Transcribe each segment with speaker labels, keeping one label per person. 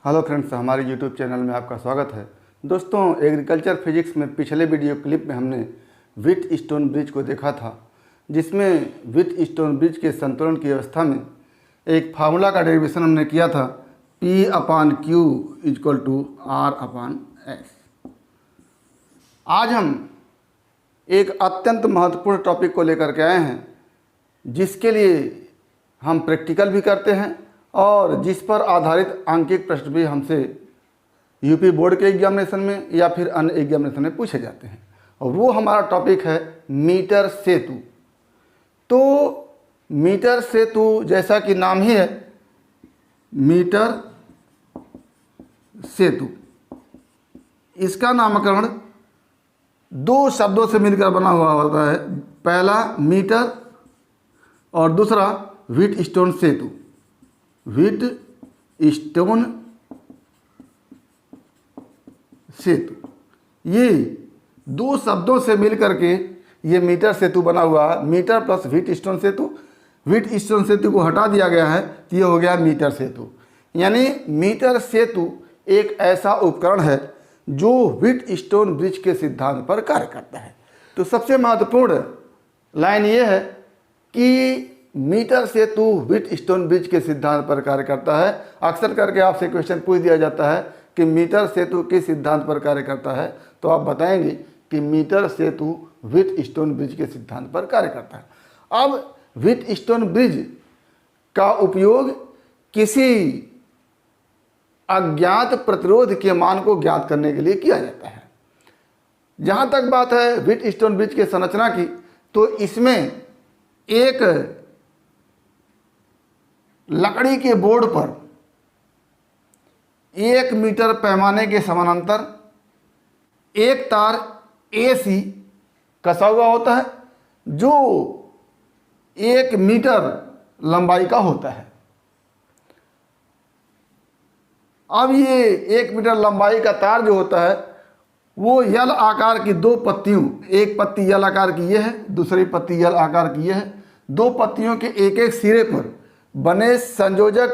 Speaker 1: Hello friends, हमारे YouTube channel में आपका स्वागत है। दोस्तों, एग्रीकल्चर फिजिक्स में पिछले वीडियो क्लिप में हमने व्हीटस्टोन ब्रिज को देखा था, जिसमें व्हीटस्टोन ब्रिज के संतुलन की अवस्था में एक फार्मूला का डेरिवेशन हमने किया था, P/Q = R/S। आज हम एक अत्यंत महत्वपूर्ण टॉपिक को लेकर के आए हैं, जिसके लिए हम प्रैक्टिकल भी करते हैं और जिस पर आधारित आंकिक प्रश्न भी हमसे यूपी बोर्ड के एग्जामिनेशन में या फिर अन्य एग्जामिनेशन में पूछे जाते हैं। और वो हमारा टॉपिक है मीटर सेतु। तो मीटर सेतु, जैसा कि नाम ही है मीटर सेतु, इसका नामकरण दो शब्दों से मिलकर बना हुआ होता है। पहला मीटर और दूसरा व्हीटस्टोन सेतु। व्हीटस्टोन सेतु, ये दो शब्दों से मिलकर के ये मीटर सेतु बना हुआ है। मीटर प्लस व्हीटस्टोन सेतु, व्हीटस्टोन सेतु को हटा दिया गया है तो ये हो गया मीटर सेतु। यानी मीटर सेतु एक ऐसा उपकरण है जो व्हीटस्टोन ब्रिज के सिद्धांत पर कार्य करता है। तो सबसे महत्वपूर्ण लाइन ये है कि मीटर सेतु व्हीटस्टोन ब्रिज के सिद्धांत पर कार्य करता है। अक्सर करके आपसे क्वेश्चन पूछ दिया जाता है कि मीटर सेतु किस सिद्धांत पर कार्य करता है, तो आप बताएंगे कि मीटर सेतु व्हीटस्टोन ब्रिज के सिद्धांत पर कार्य करता है। अब व्हीटस्टोन ब्रिज का उपयोग किसी अज्ञात प्रतिरोध के मान को ज्ञात करने के लिए किया जाता है। जहाँ तक बात है व्हीटस्टोन ब्रिज के संरचना की, तो इसमें एक लकड़ी के बोर्ड पर 1 मीटर पैमाने के समानांतर एक तार AC कसा हुआ होता है, जो 1 मीटर लंबाई का होता है। अब ये 1 मीटर लंबाई का तार जो होता है वो यल आकार की दो पत्तियों, एक पत्ती यल आकार की ये है, दूसरी पत्ती यल आकार की ये है, दो पत्तियों के एक एक सिरे पर बने संयोजक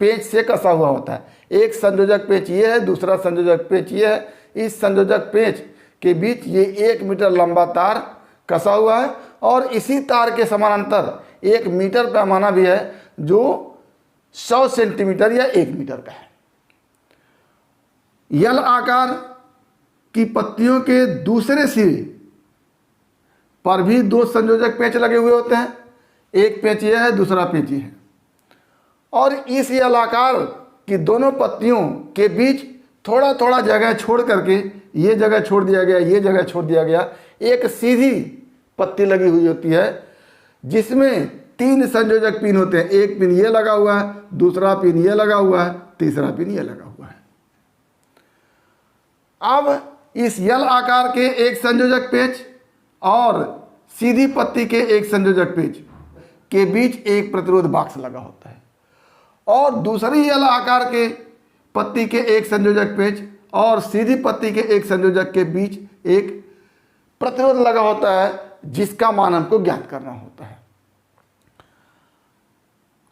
Speaker 1: पेंच से कसा हुआ होता है। एक संयोजक पेंच ये है, दूसरा संयोजक पेंच ये है। इस संयोजक पेंच के बीच ये 1 मीटर लंबा तार कसा हुआ है और इसी तार के समानांतर 1 मीटर पैमाना भी है, जो 100 सेंटीमीटर या 1 मीटर का है। यल आकार की पत्तियों के दूसरे सिरे पर भी दो संयोजक पेंच लगे हुए होते हैं। एक पेंच ये है, दूसरा पेंच ये है। और इस यल आकार की दोनों पत्तियों के बीच थोड़ा थोड़ा जगह छोड़ करके, ये जगह छोड़ दिया गया, ये जगह छोड़ दिया गया, एक सीधी पत्ती लगी हुई होती है, जिसमें 3 संयोजक पिन होते हैं। एक पिन ये लगा हुआ है, दूसरा पिन ये लगा हुआ है, तीसरा पिन ये लगा हुआ है। अब इस यल आकार के एक संयोजक पेंच और सीधी पत्ती के एक संयोजक पेंच के बीच एक प्रतिरोध बॉक्स लगा होता है, और दूसरी यल आकार के पत्ती के एक संयोजक पेंच और सीधी पत्ती के एक संयोजक के बीच एक प्रतिरोध लगा होता है, जिसका मान हमको ज्ञात करना होता है।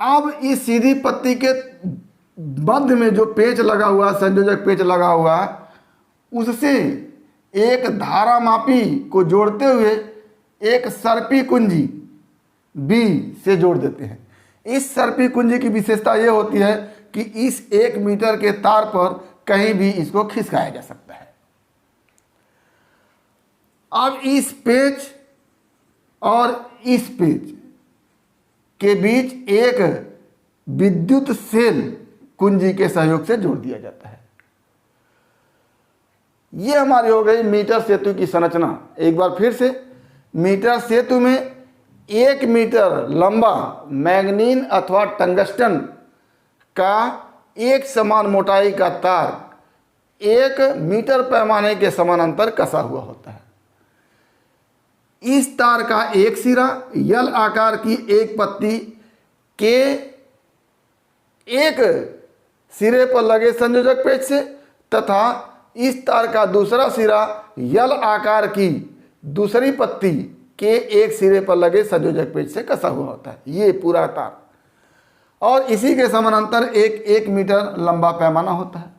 Speaker 1: अब इस सीधी पत्ती के मध्य में जो पेंच लगा हुआ, संयोजक पेंच लगा हुआ, उससे एक धारामापी को जोड़ते हुए एक सर्पी कुंजी B से जोड़ देते हैं। इस सर्पी कुंजी की विशेषता यह होती है कि इस 1 मीटर के तार पर कहीं भी इसको खिसकाया जा सकता है। अब इस पेंच और इस पेंच के बीच एक विद्युत सेल कुंजी के सहयोग से जोड़ दिया जाता है। ये हमारी हो गई मीटर सेतु की संरचना। एक बार फिर से, मीटर सेतु में 1 मीटर लंबा मैग्नीन अथवा टंगस्टन का एक समान मोटाई का तार 1 मीटर पैमाने के समानांतर कसा हुआ होता है। इस तार का एक सिरा यल आकार की एक पत्ती के एक सिरे पर लगे संयोजक पेंच से तथा इस तार का दूसरा सिरा यल आकार की दूसरी पत्ती के एक सिरे पर लगे संयोजक पेंच से कसा हुआ होता है। ये पूरा तार और इसी के समानांतर एक 1 मीटर लंबा पैमाना होता है।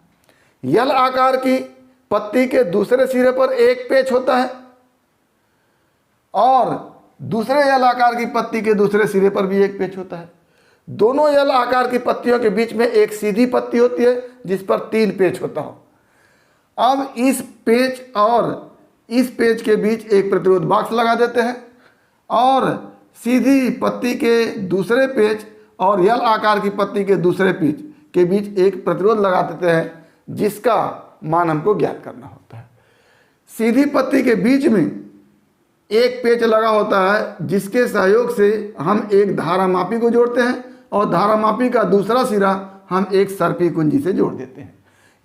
Speaker 1: यल आकार की पत्ती के दूसरे सिरे पर एक पेच होता है और दूसरे यल आकार की पत्ती के दूसरे सिरे पर भी एक पेच होता है। दोनों यल आकार की पत्तियों के बीच में एक सीधी पत्ती होती है जिस पर 3 पेच होता हो। अब इस पेच और इस पेच के बीच एक प्रतिरोध बॉक्स लगा देते हैं और सीधी पत्ती के दूसरे पेच और यल आकार की पत्ती के दूसरे पेच के बीच एक प्रतिरोध लगा देते हैं जिसका मान हमको ज्ञात करना होता है। सीधी पत्ती के बीच में एक पेच लगा होता है जिसके सहयोग से हम एक धारामापी को जोड़ते हैं और धारामापी का दूसरा सिरा हम एक सर्पी कुंजी से जोड़ देते हैं।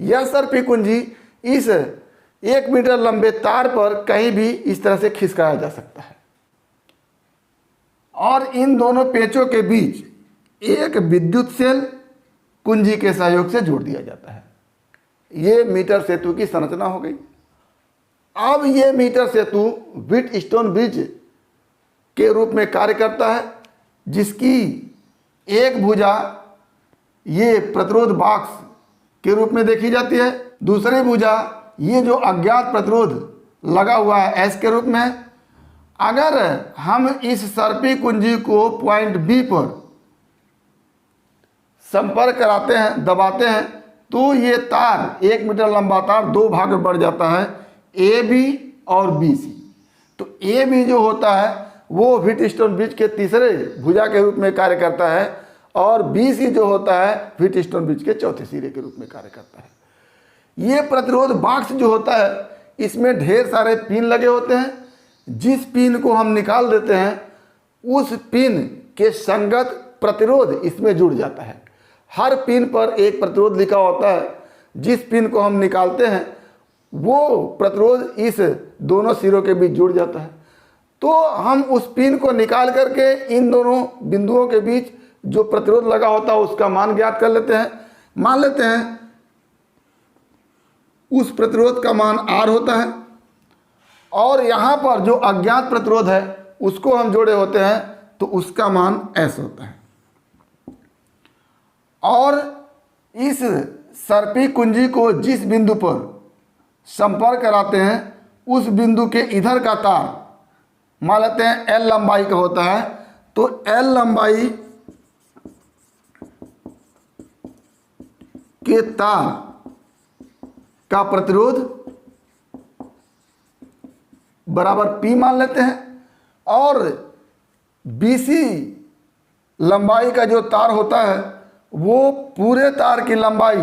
Speaker 1: यह सर्पी कुंजी इस 1 मीटर लंबे तार पर कहीं भी इस तरह से खिसकाया जा सकता है और इन दोनों पेचों के बीच एक विद्युत सेल कुंजी के सहयोग से जोड़ दिया जाता है। ये मीटर सेतु की संरचना हो गई। अब ये मीटर सेतु व्हीटस्टोन ब्रिज के रूप में कार्य करता है जिसकी एक भुजा ये प्रतिरोध बॉक्स के रूप में देखी जाती है, दूसरी भुजा ये जो अज्ञात प्रतिरोध लगा हुआ है एस के रूप में है। अगर हम इस सर्पी कुंजी को पॉइंट बी पर संपर्क कराते हैं, दबाते हैं, तो ये तार 1 मीटर लंबा तार 2 भाग में बढ़ जाता है, ए बी और बी सी। तो ए बी जो होता है वो व्हीटस्टोन ब्रिज के तीसरे भुजा के रूप में कार्य करता है और बी सी जो होता है व्हीटस्टोन ब्रिज के चौथे सिरे के रूप में कार्य करता है। ये प्रतिरोध बॉक्स जो होता है इसमें ढेर सारे पिन लगे होते हैं। जिस पिन को हम निकाल देते हैं उस पिन के संगत प्रतिरोध इसमें जुड़ जाता है। हर पिन पर एक प्रतिरोध लिखा होता है। जिस पिन को हम निकालते हैं वो प्रतिरोध इस दोनों सिरों के बीच जुड़ जाता है। तो हम उस पिन को निकाल करके इन दोनों बिंदुओं के बीच जो प्रतिरोध लगा होता है उसका मान ज्ञात कर लेते हैं। मान लेते हैं उस प्रतिरोध का मान R होता है और यहाँ पर जो अज्ञात प्रतिरोध है उसको हम जोड़े होते हैं तो उसका मान S होता है। और इस सर्पी कुंजी को जिस बिंदु पर संपर्क कराते हैं उस बिंदु के इधर का तार मान लेते हैं L लंबाई का होता है। तो L लंबाई के तार का प्रतिरोध बराबर P मान लेते हैं और BC लंबाई का जो तार होता है वो पूरे तार की लंबाई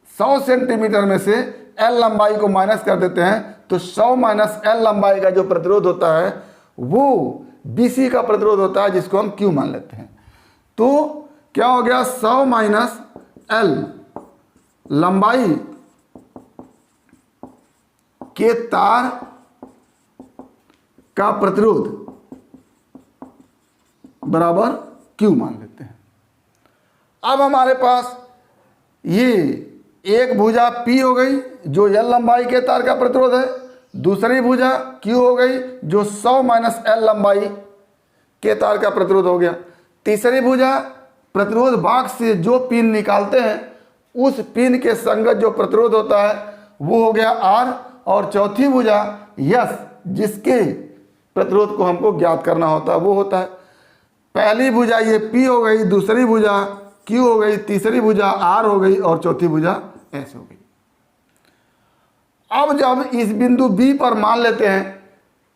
Speaker 1: 100 सेंटीमीटर में से L लंबाई को माइनस कर देते हैं तो 100 माइनस L लंबाई का जो प्रतिरोध होता है वो BC का प्रतिरोध होता है जिसको हम Q मान लेते हैं। तो क्या हो गया 100 माइनस L लंबाई के तार का प्रतिरोध बराबर Q मान लेते हैं। अब हमारे पास ये एक भुजा P हो गई जो L लंबाई के तार का प्रतिरोध है, दूसरी भुजा Q हो गई जो 100 माइनस L लंबाई के तार का प्रतिरोध हो गया। तीसरी भुजा प्रतिरोध बॉक्स से जो पिन निकालते हैं उस पिन के संगत जो प्रतिरोध होता है वो हो गया R और चौथी भुजा S जिसके प्रतिरोध को हमको ज्ञात करना होता है वो होता है। पहली भुजा ये P हो गई, दूसरी भुजा Q हो गई, तीसरी भुजा R हो गई और चौथी भुजा S हो गई। अब जब इस बिंदु B पर मान लेते हैं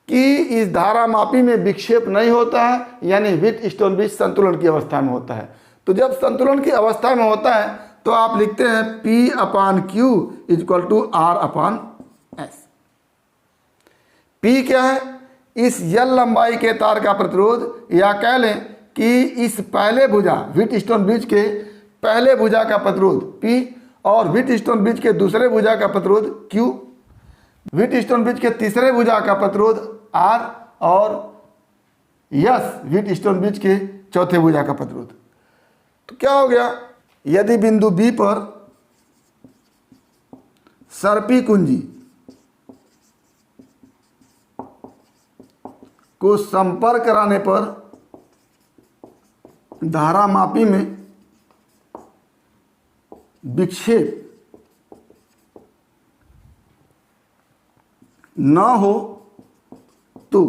Speaker 1: कि इस धारामापी में विक्षेप नहीं होता है यानी व्हीटस्टोन ब्रिज संतुलन की अवस्था में होता है। तो जब संतुलन की अवस्था में होता है तो आप लिखते हैं P/Q = R/S। P क्या है? इस L लंबाई के तार का प्रतिरोध या कह लें कि इस पहले भुजा व्हीटस्टोन ब्रिज के पहले भुजा का प्रतिरोध P और व्हीटस्टोन ब्रिज के दूसरे भुजा का प्रतिरोध Q, व्हीटस्टोन ब्रिज के तीसरे भुजा का प्रतिरोध R और S व्हीटस्टोन ब्रिज के चौथे भुजा का प्रतिरोध। तो क्या हो गया? यदि बिंदु B पर सर्पी कुंजी को संपर्क कराने पर धारामापी में विक्षेप न हो तो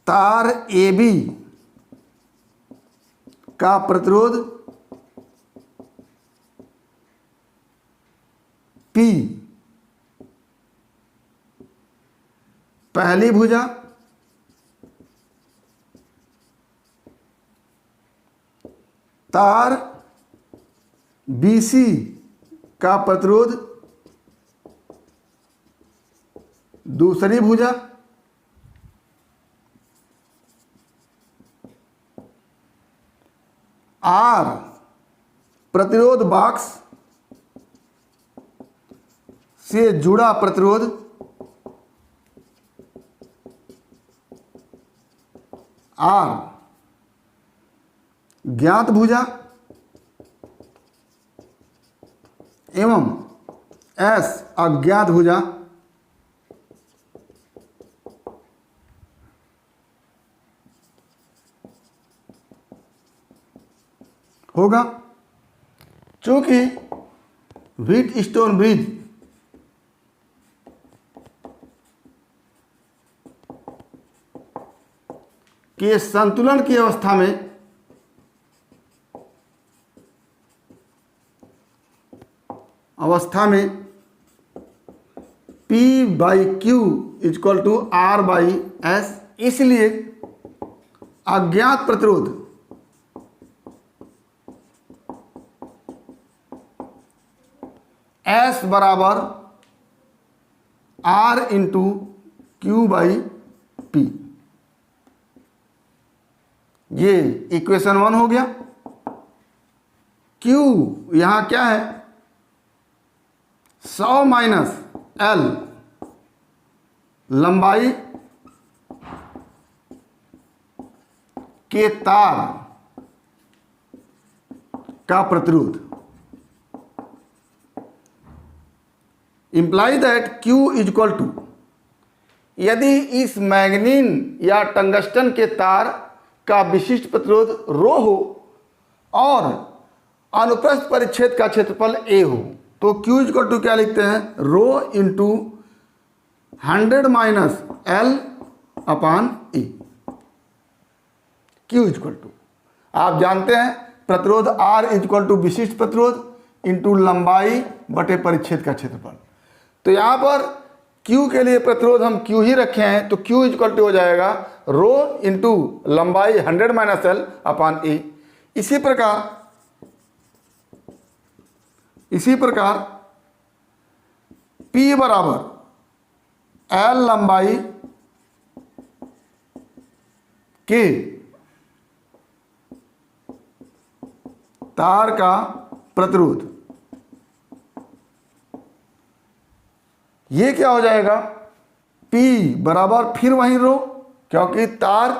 Speaker 1: तार AB का प्रतिरोध P पहली भुजा तार BC का प्रतिरोध दूसरी भुजा R प्रतिरोध बॉक्स से जुड़ा प्रतिरोध R ज्ञात भुजा एवं S अज्ञात भुजा होगा। चूंकि व्हीटस्टोन ब्रिज के संतुलन की अवस्था में P/Q इक्वल टू R/S, इसलिए अज्ञात प्रतिरोध S बराबर R इंटू Q/P। ये इक्वेशन 1 हो गया। Q यहां क्या है, 100 माइनस L लंबाई के तार का प्रतिरोध, imply that Q equal to, यदि इस मैग्नीन या टंगस्टन के तार का विशिष्ट प्रतिरोध रो हो और अनुप्रस्थ परिच्छेद का क्षेत्रफल A हो, तो Q इक्वल टू क्या लिखते हैं, rho into 100 minus L upon E। Q equal to आप जानते हैं प्रतिरोध R इक्वल टू विशिष्ट प्रतिरोध इंटू लंबाई बटे परिच्छेद का क्षेत्रफल। तो यहाँ पर Q के लिए प्रतिरोध हम Q ही रखे हैं, तो Q इक्वल टू हो जाएगा रो इंटू लंबाई 100 माइनस L अपान E। इसी प्रकार P बराबर L लंबाई के तार का प्रतिरोध, ये क्या हो जाएगा, P बराबर फिर वही रो, क्योंकि तार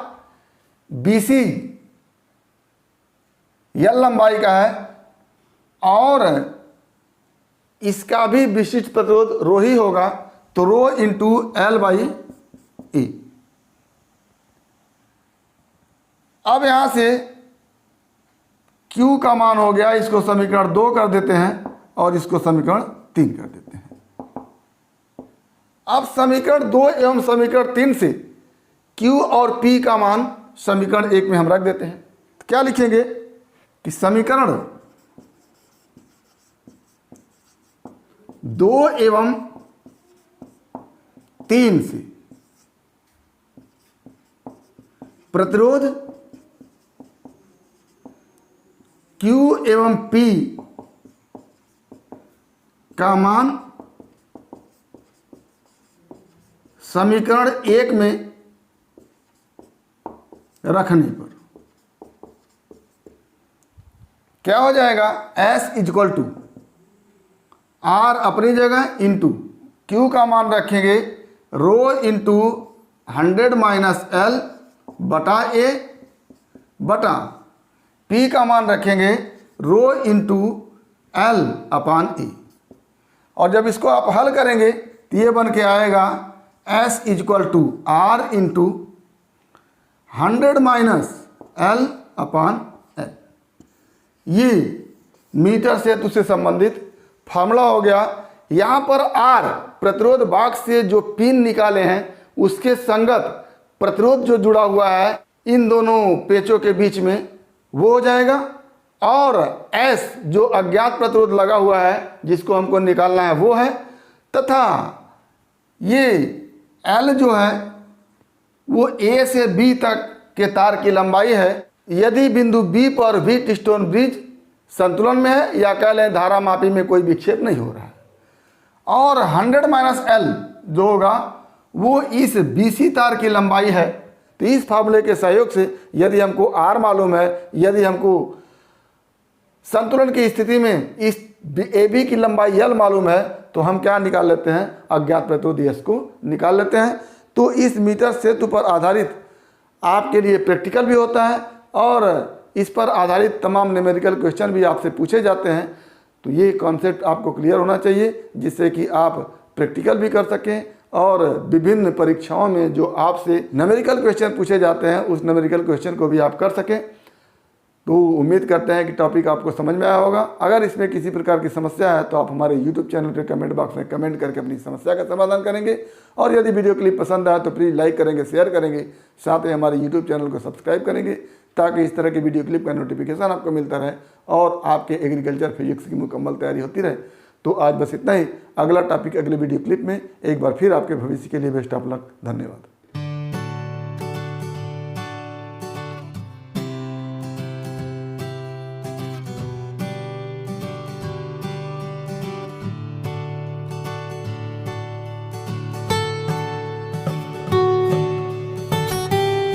Speaker 1: BC L लंबाई का है और इसका भी विशिष्ट प्रतिरोध रो ही होगा, तो रो इंटू L/E। अब यहां से Q का मान हो गया, इसको समीकरण 2 कर देते हैं और इसको समीकरण 3 कर देते हैं। अब समीकरण 2 एवं समीकरण 3 से Q और P का मान समीकरण 1 में हम रख देते हैं। तो क्या लिखेंगे कि समीकरण 2 एवं 3 से प्रतिरोध Q एवं P का मान समीकरण 1 में रखने पर क्या हो जाएगा, S इक्वल टू R अपनी जगह इंटू Q का मान रखेंगे रो इंटू 100 माइनस L बटा A बटा P का मान रखेंगे rho into L upon E। और जब इसको आप हल करेंगे तो ये बन के आएगा S equal to R into 100 minus L upon L। ये मीटर सेतु से संबंधित फार्मूला हो गया। यहाँ पर R प्रतिरोध बॉक्स से जो पिन निकाले हैं उसके संगत प्रतिरोध जो जुड़ा हुआ है इन दोनों पेचों के बीच में वो हो जाएगा, और S जो अज्ञात प्रतिरोध लगा हुआ है जिसको हमको निकालना है वो है, तथा ये L जो है वो A से B तक के तार की लंबाई है। यदि बिंदु B पर व्हीटस्टोन ब्रिज संतुलन में है या कह लें धारा मापी में कोई विक्षेप नहीं हो रहा है, और 100 माइनस L जो होगा वो इस BC तार की लंबाई है। तो इस फार्मूले के सहयोग से यदि हमको R मालूम है, यदि हमको संतुलन की स्थिति में इस AB की लंबाई L मालूम है, तो हम क्या निकाल लेते हैं, अज्ञात प्रतिरोध S को निकाल लेते हैं। तो इस मीटर सेतु पर आधारित आपके लिए प्रैक्टिकल भी होता है और इस पर आधारित तमाम न्यूमेरिकल क्वेश्चन भी आपसे पूछे जाते हैं। तो ये कॉन्सेप्ट आपको क्लियर होना चाहिए जिससे कि आप प्रैक्टिकल भी कर सकें और विभिन्न परीक्षाओं में जो आपसे न्यूमेरिकल क्वेश्चन पूछे जाते हैं उस न्यूमेरिकल क्वेश्चन को भी आप कर सकें। तो उम्मीद करते हैं कि टॉपिक आपको समझ में आया होगा। अगर इसमें किसी प्रकार की समस्या है तो आप हमारे YouTube चैनल के कमेंट बॉक्स में कमेंट करके अपनी समस्या का समाधान करेंगे, और यदि वीडियो क्लिप पसंद आए तो प्लीज़ लाइक करेंगे, शेयर करेंगे, साथ ही हमारे YouTube चैनल को सब्सक्राइब करेंगे ताकि इस तरह की वीडियो क्लिप का नोटिफिकेशन आपको मिलता रहे और आपके एग्रीकल्चर फिजिक्स की मुकम्मल तैयारी होती रहे। तो आज बस इतना ही। अगला टॉपिक अगले वीडियो क्लिप में। एक बार फिर आपके भविष्य के लिए बेस्ट ऑफ लक। धन्यवाद।